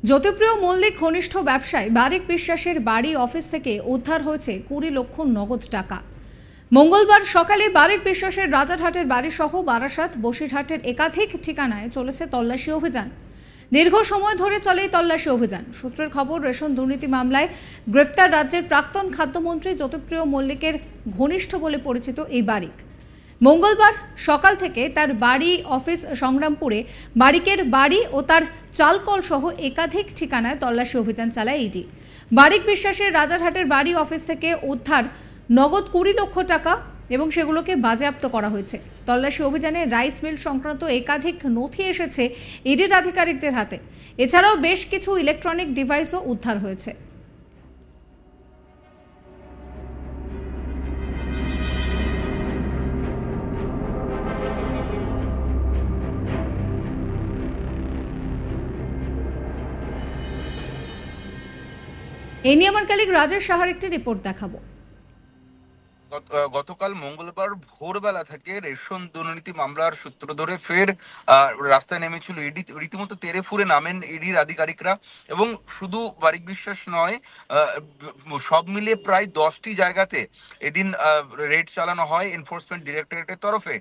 জ্যোতিপ্রিয় মল্লিক ঘনিষ্ঠ ব্যবসায়ী বারিক বিশ্বাসের বাড়ি অফিস থেকে উদ্ধার হয়েছে 20 লক্ষ নগদ টাকা। মঙ্গলবার সকালে বারিক বিশ্বাসের রাজারহাটের বাড়িসহ বারাসাত বসিরহাটের একাধিক ঠিকানায় চলেছে তল্লাশি অভিযান। দীর্ঘ সময় ধরে চলে এই তল্লাশি অভিযান। সূত্রের খবর, রেশন দুর্নীতি মামলায় গ্রেফতার রাজ্যের প্রাক্তন খাদ্যমন্ত্রী জ্যোতিপ্রিয় মল্লিকের ঘনিষ্ঠ বলে পরিচিত এই বারিক মঙ্গলবার সকাল থেকে তার বাড়ি অফিস সংগ্রামপুরে বারিকের বাড়ি ও তার চালকল সহ একাধিক ঠিকানায় তল্লাশি অভিযান চালায় ইডি। বারিক বিশ্বাসের রাজারহাটের বাড়ি অফিস থেকে উদ্ধার নগদ 20 লক্ষ টাকা এবং সেগুলোকে বাজেয়াপ্ত করা হয়েছে। তল্লাশি অভিযানে রাইস মিল সংক্রান্ত একাধিক নথি এসেছে ইডির আধিকারিকদের হাতে। এছাড়াও বেশ কিছু ইলেকট্রনিক ডিভাইসও উদ্ধার হয়েছে। এই নিয়ে আমার কলিগ রাজেশ সাহার একটি রিপোর্ট দেখাবো। গতকাল মঙ্গলবার ভোরবেলা থেকে রেশন দুর্নীতি মামলার সূত্র ধরে ফের রাস্তায় নেমেছিল ইডি। রীতিমতো তেড়ে ফুরে নামেন ইডির আধিকারিকরা এবং শুধু বারিক বিশ্বাস নয়, সব মিলিয়ে প্রায় 10টি জায়গাতে এদিন রেড চালানো হয় এনফোর্সমেন্ট ডিরেক্টরেটের তরফে।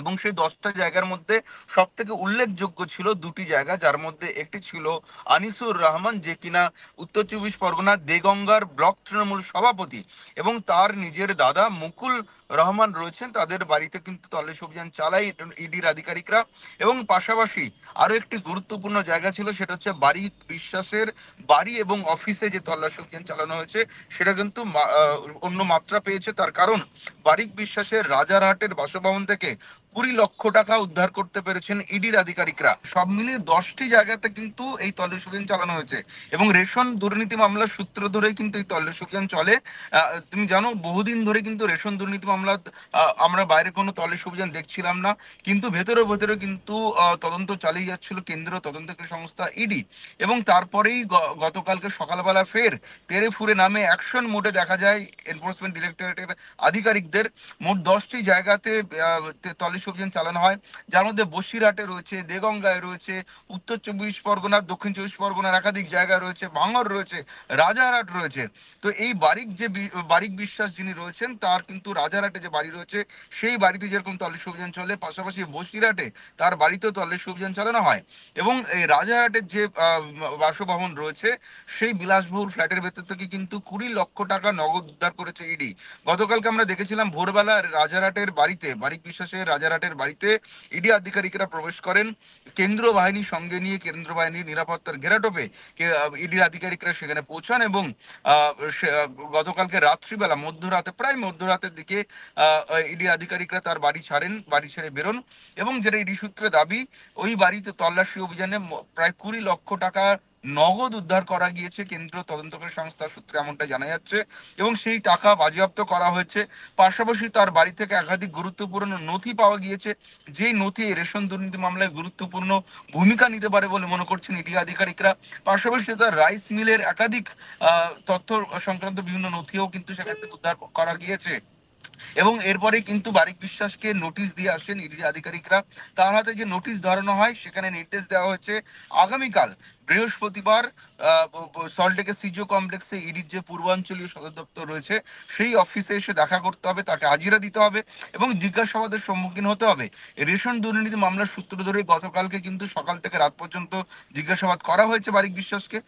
এবং সেই 10টা জায়গার মধ্যে সব থেকে উল্লেখযোগ্য ছিল 2টি জায়গা, যার মধ্যে একটি ছিল আনিসুর রহমান, যে কিনা উত্তর চব্বিশ পরগনা দেগঙ্গার ব্লক তৃণমূল সভাপতি, এবং তার নিজের দাদা মুকুল রহমান রয়েছেন। তাদের বাড়িতে কিন্তু তল্লাশি অভিযান চালায় ইডির আধিকারিকরা। এবং পাশাপাশি আরো একটি গুরুত্বপূর্ণ জায়গা ছিল, সেটা হচ্ছে বারিক বিশ্বাসের বাড়ি এবং অফিসে যে তল্লাশি অভিযান চালানো হয়েছে সেটা কিন্তু অন্য মাত্রা পেয়েছে। তার কারণ বারিক বিশ্বাসের রাজারহাটের বাসভবন থেকে 20 লক্ষ টাকা উদ্ধার করতে পেরেছেন ইডির আধিকারিকরা। সব মিলিয়ে 10টি জায়গাতে কিন্তু এই তল্লাশি অভিযান চালানো হয়েছে এবং রেশন দুর্নীতি মামলার সূত্র ধরে কিন্তু এই তল্লাশি অভিযান চলে। তুমি জানো, বহুদিন ধরে কিন্তু রেশন দুর্নীতি মামলা আমরা বাইরে কোনো তল্লাশি অভিযান দেখছিলাম না, কিন্তু ভেতরে ভেতরে কিন্তু তদন্ত চালিয়ে যাচ্ছিল কেন্দ্রীয় তদন্তকারী সংস্থা ইডি। এবং তারপরেই গতকালকে সকালবেলা ফের তেড়ে ফুরে নামে অ্যাকশন মোডে দেখা যায় এনফোর্সমেন্ট ডিরেক্টরেটের আধিকারিকদের। মোট 10টি জায়গাতে তল্লাশি অভিযান চালানো হয়, যার মধ্যে বসিরহাটে রয়েছে, দেগঙ্গায় রয়েছে, উত্তর চব্বিশ পরগনার, দক্ষিণ চব্বিশ পরগনার একাধিক জায়গায় রয়েছে, ভাঙর রয়েছে, রাজারহাট রয়েছে। তো এই বারিক বিশ্বাস যিনি রয়েছেন, তার কিন্তু রাজারহাটে যে বাড়ি রয়েছে সেই বাড়িতে যেরকম তল্লাশি অভিযান চলে, পাশাপাশি বসিরহাটে তার বাড়িতেও তল্লাশি অভিযান চালানো হয়। এবং এই রাজারহাটের যে বাসভবন রয়েছে সেই বিলাসবহুল ফ্ল্যাটের ভেতর থেকে কিন্তু 20 লক্ষ টাকা নগদ উদ্ধার করেছে ইডি। গতকালকে আমরা দেখেছিলাম ভোরবেলা রাজারহাটের বাড়িতে, বারিক বিশ্বাসের রাজারহাটের বাড়িতে ইডি আধিকারিকরা প্রবেশ করেন কেন্দ্রীয় বাহিনীর সঙ্গে নিয়ে। কেন্দ্রীয় বাহিনীর নিরাপত্তার ঘেরাটোপে ইডির আধিকারিকরা সেখানে পৌঁছান এবং গতকালকে রাত্রিবেলা মধ্যরাতে, প্রায় মধ্যরাতের দিকে ইডি আধিকারিকরা তার বাড়ি ছাড়েন, বাড়ি ছেড়ে বেরোন। এবং যেটা ইডি সূত্রে দাবি, ওই বাড়িতে তল্লাশি অভিযানে প্রায় 20 লক্ষ টাকা নগদ উদ্ধার করা গিয়েছে কেন্দ্রীয় তদন্তকারী সংস্থার সূত্রে, এমনটা জানা যাচ্ছে। এবং সেই টাকা বাজেয়াপ্ত করা হয়েছে। পাশাপাশি তার বাড়ি থেকে একাধিক গুরুত্বপূর্ণ নথি পাওয়া গিয়েছে, যেই নথি রেশন দুর্নীতি মামলায় গুরুত্বপূর্ণ ভূমিকা নিতে পারে বলে মনে করছেন ইডি আধিকারিকরা। পাশাপাশি তার রাইস মিলের একাধিক তথ্য সংক্রান্ত বিভিন্ন নথিও কিন্তু সেখান থেকে উদ্ধার করা গিয়েছে। এবং এরপরে কিন্তু বারিক বিশ্বাসকে নোটিশ দিয়ে আসেন ইডি আধিকারিকরা। তার হাতে যে নোটিশ ধরানো হয়, সেখানে নির্দেশ দেওয়া হয়েছে আগামীকাল বৃহস্পতিবার সল্টলেকের সিজিও কমপ্লেক্সে ইডির যে পূর্বাঞ্চলীয় সদর দপ্তর রয়েছে সেই অফিসে এসে দেখা করতে হবে, তাকে হাজিরা দিতে হবে এবং জিজ্ঞাসাবাদের সম্মুখীন হতে হবে। রেশন দুর্নীতি মামলার সূত্র ধরে গতকালকে কিন্তু সকাল থেকে রাত পর্যন্ত জিজ্ঞাসাবাদ করা হয়েছে বারিক বিশ্বাসকে।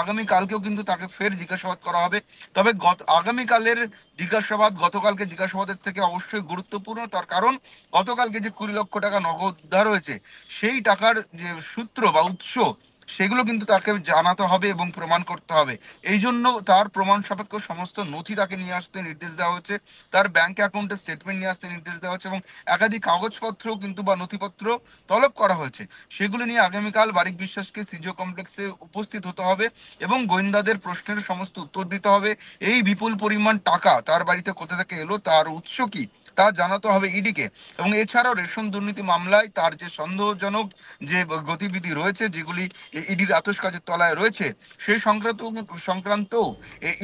আগামীকালকেও কিন্তু তাকে ফের জিজ্ঞাসাবাদ করা হবে। তবে আগামীকালের জিজ্ঞাসাবাদ গতকালকে জিজ্ঞাসাবাদের থেকে অবশ্যই গুরুত্বপূর্ণ। তার কারণ গতকালকে যে 20 লক্ষ টাকা নগদ উদ্ধার হয়েছে, সেই টাকার যে সূত্র বা উৎস, সেগুলো কিন্তু তাকে জানাতে হবে এবং প্রমাণ করতে হবে। এই জন্য তার প্রমাণ সাপেক্ষ সমস্ত নথি তাকে নিয়ে আসতে নির্দেশ দেওয়া হচ্ছে, তার ব্যাংক অ্যাকাউন্টের স্টেটমেন্ট নিয়ে আসতে নির্দেশ দেওয়া হচ্ছে এবং একাধিক কাগজপত্র কিন্তু বা নথিপত্র তলব করা হয়েছে। সেগুলো নিয়ে আগামীকাল বারিক বিশ্বাসকে সিজিও কমপ্লেক্সে উপস্থিত হতে হবে এবং গোয়েন্দাদের প্রশ্নের সমস্ত উত্তর দিতে হবে। এই বিপুল পরিমাণ টাকা তার বাড়িতে কোথা থেকে এলো, তার উৎস কি, তা জানাতে হবে ইডিকে। এবং এছাড়াও রেশন দুর্নীতি মামলায় তার যে সন্দেহজনক যে গতিবিধি রয়েছে, যেগুলি ইডির আতশ কাজের তলায় রয়েছে, সেই সংক্রান্ত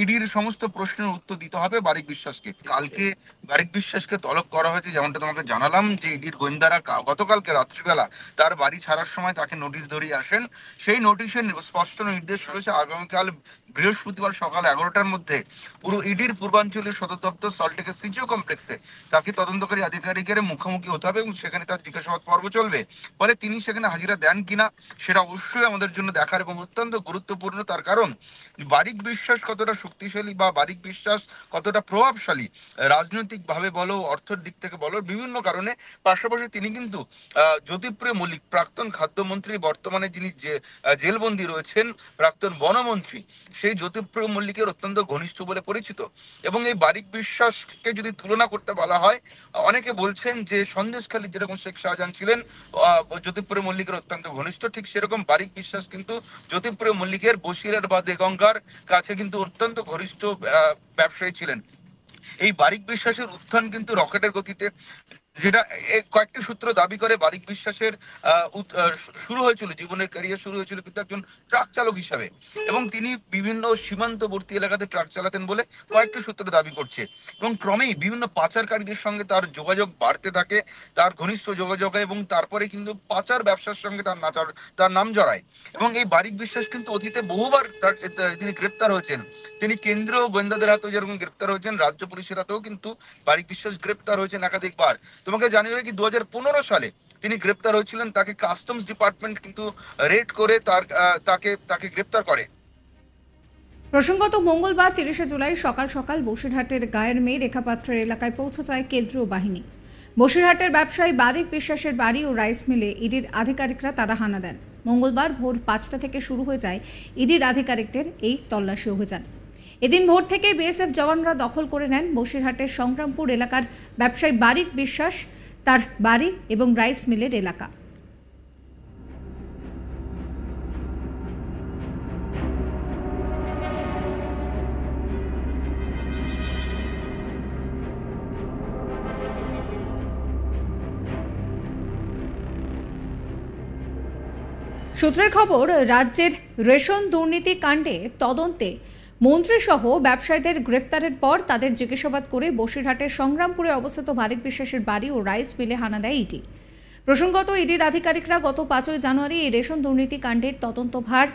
ইডির সমস্ত প্রশ্নের উত্তর দিতে হবে বারিক বিশ্বাসকে। কালকে বারিক বিশ্বাসকে তলব করা হয়েছে, যেমনটা তোমাকে জানালাম, যে ইডির গোয়েন্দারা গতকালকে রাত্রিবেলা তার বাড়ি ছাড়ার সময় তাকে নোটিশ ধরিয়ে আসেন। সেই নোটিশে স্পষ্ট নির্দেশ রয়েছে আগামীকাল বৃহস্পতিবার সকাল 11টার মধ্যে পুরো ইডির পূর্বাঞ্চলীয় সদর দপ্তর সল্টলেকের সিজিও কমপ্লেক্সে তাকে তদন্তকারী আধিকারিকের মুখোমুখি হতে হবে এবং সেখানে তার জিজ্ঞাসাবাদ পর্ব চলবে। ফলে তিনি সেখানে হাজিরা দেন কিনা সেটা অবশ্যই আমাদের জন্য দেখার এবং অত্যন্ত গুরুত্বপূর্ণ। তার কারণ বারিক বিশ্বাস কতটা শক্তিশালী বা বারিক বিশ্বাস কতটা প্রভাবশালী রাজনৈতিক ভাবে বলো, অর্থের দিক থেকে বলো, বিভিন্ন কারণে। পাশাপাশি তিনি কিন্তু জ্যোতিপ্রিয় মল্লিক, প্রাক্তন খাদ্যমন্ত্রী, বর্তমানে যিনি জেলবন্দি রয়েছেন, প্রাক্তন বনমন্ত্রী, সেই জ্যোতিপ্রিয় মল্লিকের অত্যন্ত ঘনিষ্ঠ বলে পরিচিত। এবং এই বারিক বিশ্বাসকে যদি তুলনা করতে বলা হয়, অনেকে বলছেন যে সন্দেশখালী যেরকম শেখ শাহজাহান ছিলেন জ্যোতিপ্রিয় মল্লিকের অত্যন্ত ঘনিষ্ঠ, ঠিক সেরকম বারিক বিশ্বাস কিন্তু জ্যোতিপ্রিয় মল্লিকের বসিরহাট বা দেগঙ্গার কাছে কিন্তু অত্যন্ত ঘনিষ্ঠ ব্যবসায়ী ছিলেন। এই বারিক বিশ্বাসের উত্থান কিন্তু রকেটের গতিতে, যেটা কয়েকটি সূত্র দাবি করে বারিক বিশ্বাসের শুরু হয়েছিল, জীবনের ক্যারিয়ার শুরু হয়েছিল কিন্তু একজন ট্রাক চালক হিসাবে, এবং তিনি বিভিন্ন সীমান্তবর্তী এলাকাতে ট্রাক চালাতেন বলে কয়েকটি সূত্র দাবি করছে। এবং ক্রমেই বিভিন্ন পাচারকারীদের সঙ্গে তার যোগাযোগ বাড়তে থাকে, তার ঘনিষ্ঠ যোগাযোগ, এবং তারপরে কিন্তু পাচার ব্যবসার সঙ্গে তার নাম জড়ায়। এবং এই বারিক বিশ্বাস কিন্তু অতীতে বহুবার তিনি গ্রেপ্তার হয়েছেন। তিনি কেন্দ্রীয় গোয়েন্দাদের হাতেও যেরকম গ্রেপ্তার হয়েছেন, রাজ্য পুলিশের হাতেও কিন্তু বারিক বিশ্বাস গ্রেপ্তার হয়েছেন একাধিকবার। তোমাকে জানিয়ে রাখি 2015 সালে তিনি গ্রেপ্তার হয়েছিলেন। তাকে কাস্টমস ডিপার্টমেন্ট কিন্তু রেড করে তাকে গ্রেপ্তার করে। প্রসঙ্গত মঙ্গলবার 30শে জুলাই সকাল সকাল বসিরহাটের গায়ের মেয়ে রেখাপাত্রের এলাকায় পৌঁছে যায় কেন্দ্রীয় বাহিনী। বসিরহাটের ব্যবসায়ী বারিক বিশ্বাসের বাড়ি ও রাইস মিলে ইডির আধিকারিকরা তারা হানা দেন। মঙ্গলবার ভোর 5টা থেকে শুরু হয়ে যায় ইডির আধিকারিকদের এই তল্লাশি অভিযান। এদিন ভোর থেকে বিএসএফ জওয়ানরা দখল করে নেন বসিরহাটের সংগ্রামপুর এলাকার ব্যবসায়ী বারিক বিশ্বাস, তার বাড়ি এবং রাইস মিলের এলাকা। সূত্রের খবর, রাজ্যের রেশন দুর্নীতি কাণ্ডে তদন্তে মন্ত্রীসহ ব্যবসায়ীদের গ্রেফতারের পর তাদের জিজ্ঞাসাবাদ করে বসিরহাটের সংগ্রামপুরে অবস্থিত বারিক বিশ্বাসের বাড়ি ও রাইস মিলে হানা দেয় ইডি। প্রসঙ্গত, ইডির আধিকারিকরা গত 5ই জানুয়ারি এই রেশন দুর্নীতি কাণ্ডের তদন্তভার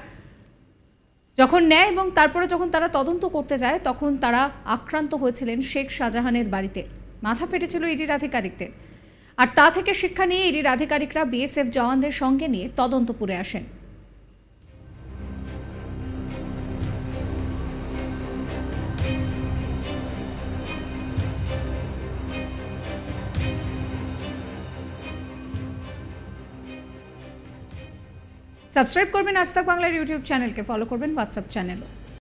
যখন নেয় এবং তারপরে যখন তারা তদন্ত করতে যায় তখন তারা আক্রান্ত হয়েছিলেন শেখ শাহজাহানের বাড়িতে। মাথা ফেটেছিল ইডির আধিকারিকদের। আর তা থেকে শিক্ষা নিয়ে ইডির আধিকারিকরা বিএসএফ জওয়ানদের সঙ্গে নিয়ে তদন্তপুরে আসেন। সাবস্ক্রাইব করবেন আজ তাক বাংলার ইউটিউব চ্যানেলকে, ফলো করবেন হোয়াটসঅ্যাপ চ্যানেলও।